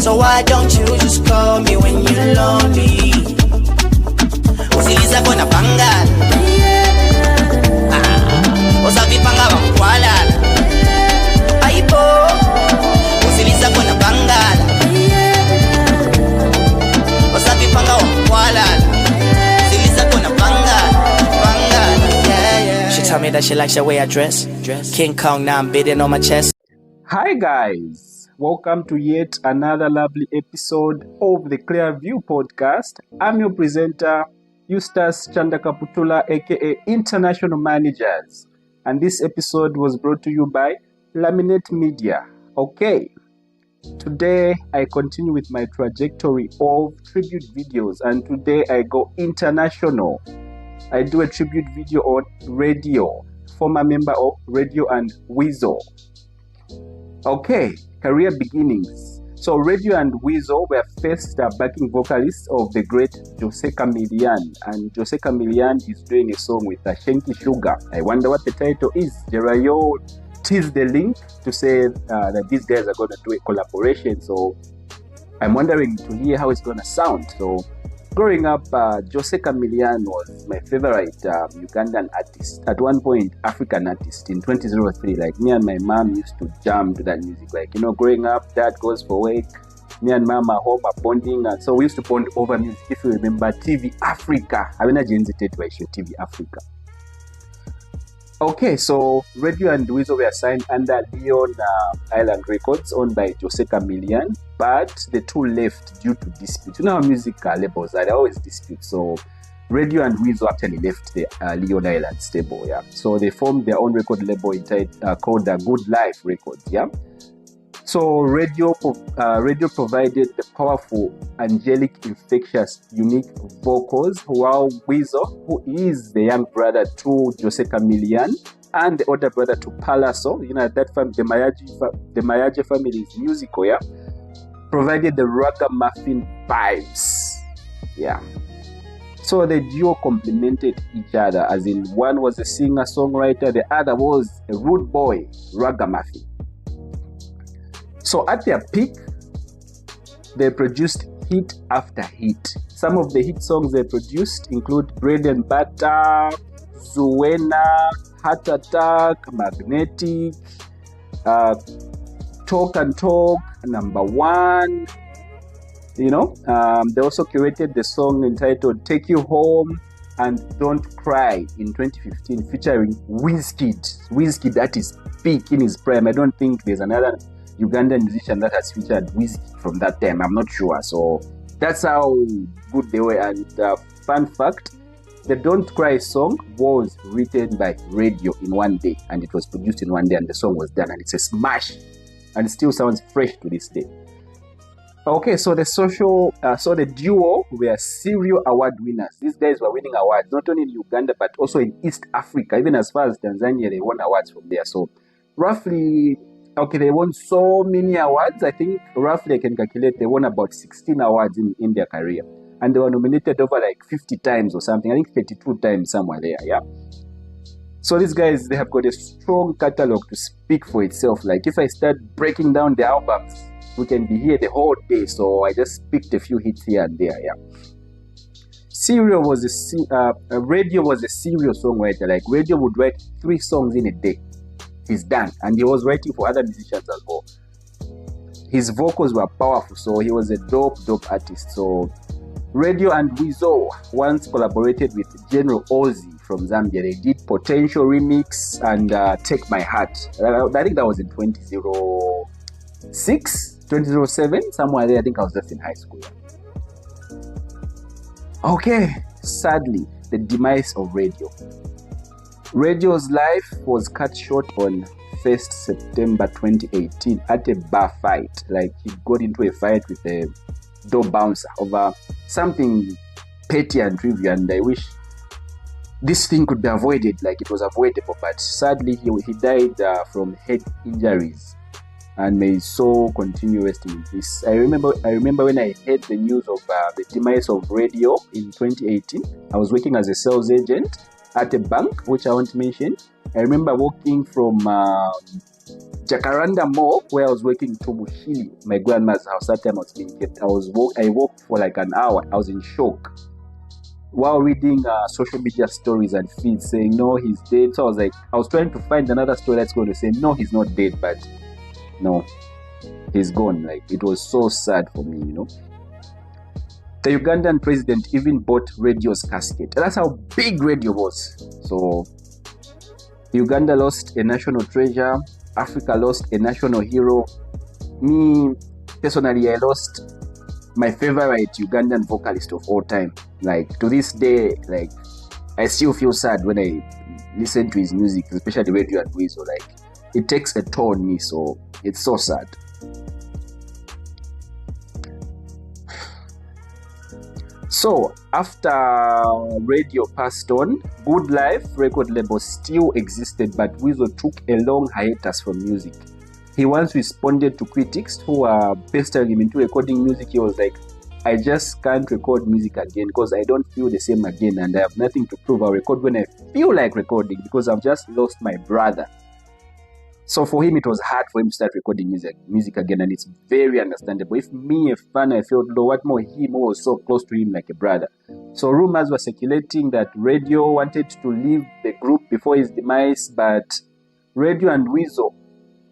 So why don't you just call me when you're lonely? Usiliza kona pangala, usavipanga wakwalala. Aibo, usiliza kona pangala, usavipanga wakwalala. Usiliza kona pangala, yeah. She tell me that she likes the way I dress. King Kong, now I'm beating on my chest. Hi guys, welcome to yet another lovely episode of the Clear View podcast. I'm your presenter, Eustace Chandakaputula, aka International Managers, and this episode was brought to you by Laminate Media. Okay, today I continue with my trajectory of tribute videos, and today I go international. I do a tribute video on Radio, former member of Radio and Weasel. Okay, career beginnings. So Radio and Weasel were first backing vocalists of the great Jose Chameleone, and Jose Chameleone is doing a song with Shenki Sugar. I wonder what the title is. Jerayo teased the link to say that these guys are going to do a collaboration, so I'm wondering to hear how it's going to sound. So growing up, Jose Chameleone was my favorite Ugandan artist. At one point, African artist in 2003. Like, me and my mom used to jam to that music. Like, you know, growing up, dad goes for work, me and mom are home are bonding. And so we used to bond over music. If you remember, TV Africa. I mean, I didn't show TV Africa. Okay, so Radio and Weasel were signed under Leon Island Records, owned by Jose Chameleone, but the two left due to dispute. You know how music labels are, they always dispute. So Radio and Weasel actually left the Leon Island stable, yeah. So they formed their own record label called Good Life Records, yeah. So Radio provided the powerful, angelic, infectious, unique vocals, while Weasel, who is the young brother to Jose Chameleone and the older brother to Palaso, you know, that the Mayaje family is musical, yeah, provided the ragamuffin vibes, yeah. So the duo complemented each other, as in one was a singer-songwriter, the other was a rude boy, ragamuffin. So at their peak, they produced hit after hit. Some of the hit songs they produced include Bread and Butter, Zuena, Heart Attack, Magnetic, Talk and Talk, Number One. You know, they also curated the song entitled Take You Home and Don't Cry in 2015, featuring Wizkid. Wizkid at his peak, in his prime. I don't think there's another Ugandan musician that has featured Weasle from that time. I'm not sure. So that's how good they were. And fun fact, the Don't Cry song was written by Radio in one day, and it was produced in one day, and the song was done, and it's a smash, and it still sounds fresh to this day. Okay, so the duo were serial award winners. These guys were winning awards not only in Uganda but also in East Africa, even as far as Tanzania. They won awards from there. So roughly, they won so many awards. I think roughly I can calculate they won about 16 awards in their career. And they were nominated over like 50 times or something. I think 32 times somewhere there, yeah. So these guys, they have got a strong catalog to speak for itself. Like, if I start breaking down the albums, we can be here the whole day. So I just picked a few hits here and there, yeah. Radio was a serial songwriter. Like, Radio would write 3 songs in a day. He's done, and he was writing for other musicians as well. His vocals were powerful, so he was a dope artist. So Radio and Weasel once collaborated with General Ozzy from Zambia. They did Potential Remix and Take My Heart. I think that was in 2006, 2007, somewhere there. I think I was just in high school. Okay, sadly, the demise of Radio. Radio's life was cut short on 1st September 2018 at a bar fight. Like, he got into a fight with a door bouncer over something petty and trivial, and I wish this thing could be avoided. Like, it was avoidable, but sadly he died from head injuries, and may his soul continue resting in peace. I remember when I heard the news of the demise of Radio in 2018. I was working as a sales agent at a bank, which I won't mention. I remember walking from Jacaranda Mall, where I was working in Tobushili, my grandma's house. That time I was being kept. I walked for like an hour. I was in shock while reading social media stories and feeds saying, no, he's dead. So I was trying to find another story that's going to say, no, he's not dead, but no, he's gone. Like, it was so sad for me, The Ugandan president even bought Radio's casket. That's how big Radio was. So Uganda lost a national treasure. Africa lost a national hero. Me, personally, I lost my favorite Ugandan vocalist of all time. Like, to this day, like, I still feel sad when I listen to his music, especially Radio and Weasel. Like, it takes a toll on me, so it's so sad. So, after Radio passed on, Good Life record label still existed, but Weasel took a long hiatus from music. He once responded to critics who were pestering him into recording music. He was like, I just can't record music again because I don't feel the same again and I have nothing to prove. I'll record when I feel like recording because I've just lost my brother. So for him, it was hard for him to start recording music again, and it's very understandable. If me, a fan, I felt low, what more him who was so close to him like a brother. So rumors were circulating that Radio wanted to leave the group before his demise, but Radio and Weasel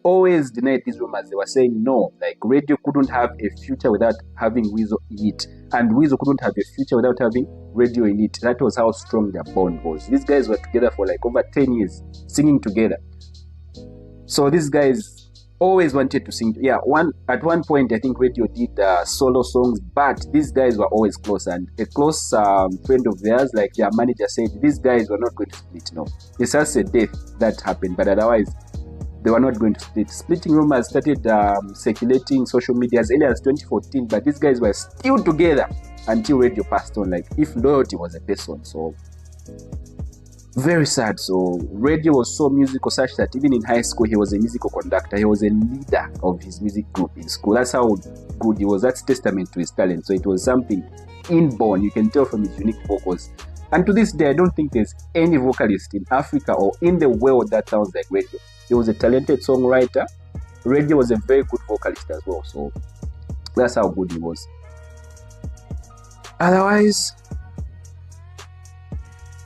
always denied these rumors. They were saying no, like Radio couldn't have a future without having Weasel in it, and Weasel couldn't have a future without having Radio in it. That was how strong their bond was. These guys were together for like over 10 years, singing together. So these guys always wanted to sing. Yeah, at one point, I think Radio did solo songs, but these guys were always close. And a close friend of theirs, like their manager, said these guys were not going to split. No, it's just a death that happened, but otherwise, they were not going to split. Splitting rumors started circulating social media as early as 2014, but these guys were still together until Radio passed on. Like, if loyalty was a person, so very sad. So Radio was so musical such that even in high school he was a musical conductor. He was a leader of his music group in school. That's how good he was. That's testament to his talent. So it was something inborn. You can tell from his unique vocals. And to this day, I don't think there's any vocalist in Africa or in the world that sounds like Radio. He was a talented songwriter. Radio was a very good vocalist as well. So that's how good he was. Otherwise,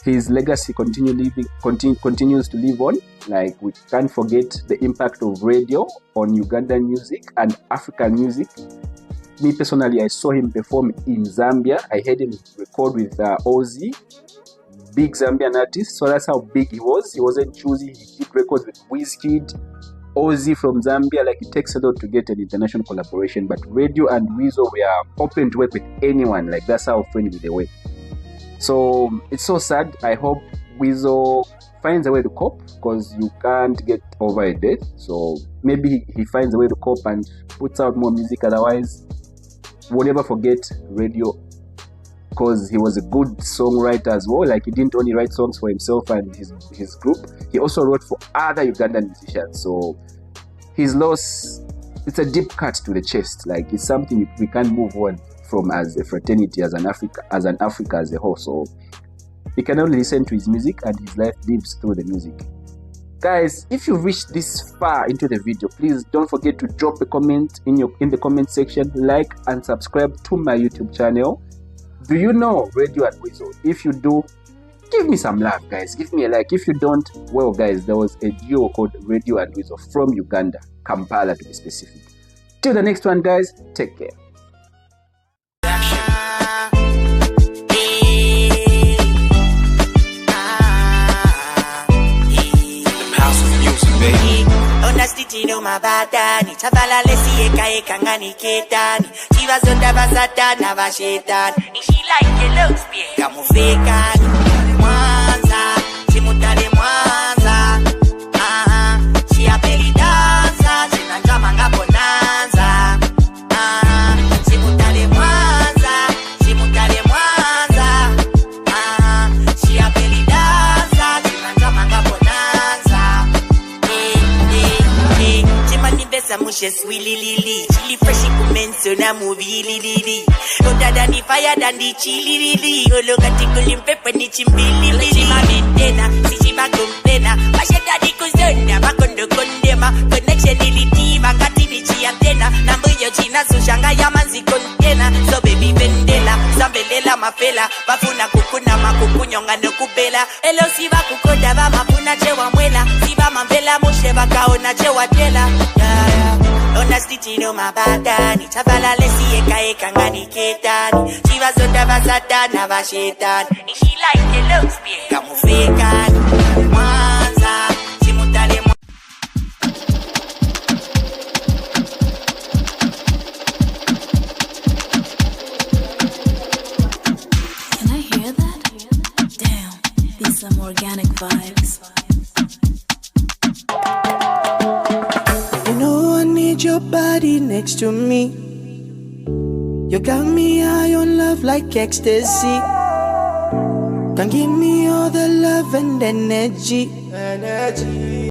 his legacy continues to live on. Like, we can't forget the impact of Radio on Ugandan music and African music. Me personally, I saw him perform in Zambia. I heard him record with Ozzy, big Zambian artist. So that's how big he was. He wasn't choosy. He did records with Wizkid, Ozzy from Zambia. Like, it takes a lot to get an international collaboration. But Radio and Weasel were open to work with anyone. Like, that's how friendly they were. So it's so sad. I hope Weasel finds a way to cope, because you can't get over a death. So maybe he finds a way to cope and puts out more music. Otherwise, we'll never forget Radio, because he was a good songwriter as well. Like, he didn't only write songs for himself and his group, he also wrote for other Ugandan musicians. So his loss, it's a deep cut to the chest. Like, it's something we can't move on from as a fraternity, as an Africa as a whole. So you can only listen to his music, and his life lives through the music. Guys, if you've reached this far into the video, please don't forget to drop a comment in the comment section, like and subscribe to my YouTube channel. Do you know Radio and Weasel? If you do, give me some love, guys. Give me a like. If you don't, well, guys, there was a duo called Radio and Weasel from Uganda, Kampala to be specific. Till the next one, guys, take care. Tino mabadani Chavala lesi eka eka ngani ketani Chiva zonda basatana bashetani Nishi like it looks big Kamufekani Mwanza Chimutale Mwanza Chiapeli danza Chinanjama nga bonanza Chimutale Mwanza Chimutale Mwanza Chiapeli danza Chinanjama nga bonanza Mushe swili lili Chili freshi kumenso na movie lili Hotter than the fire than the chili lili Ologa tikuli mpepe ni chimbili lili Chima mentena, si chima kumpena Washe daddy kuzona makondo kondema connection ilitima kati bichi antena nambuyo china sushanga yamanzi kontena so baby vendela sambelela mafela bafuna kukuna makukunyonga nokubela elo siba kukonda bamafuna chewa mwela siba mambela mushe bakaona chewa tela ona stitino mabadani chavala lesi eka ngani ketani chiva zonda basatana bashetani she like it looks big kamufekani mwanza chimutale Can I hear that? Damn, these some organic vibes. Your body next to me, you got me high on love like ecstasy. Can give me all the love and energy.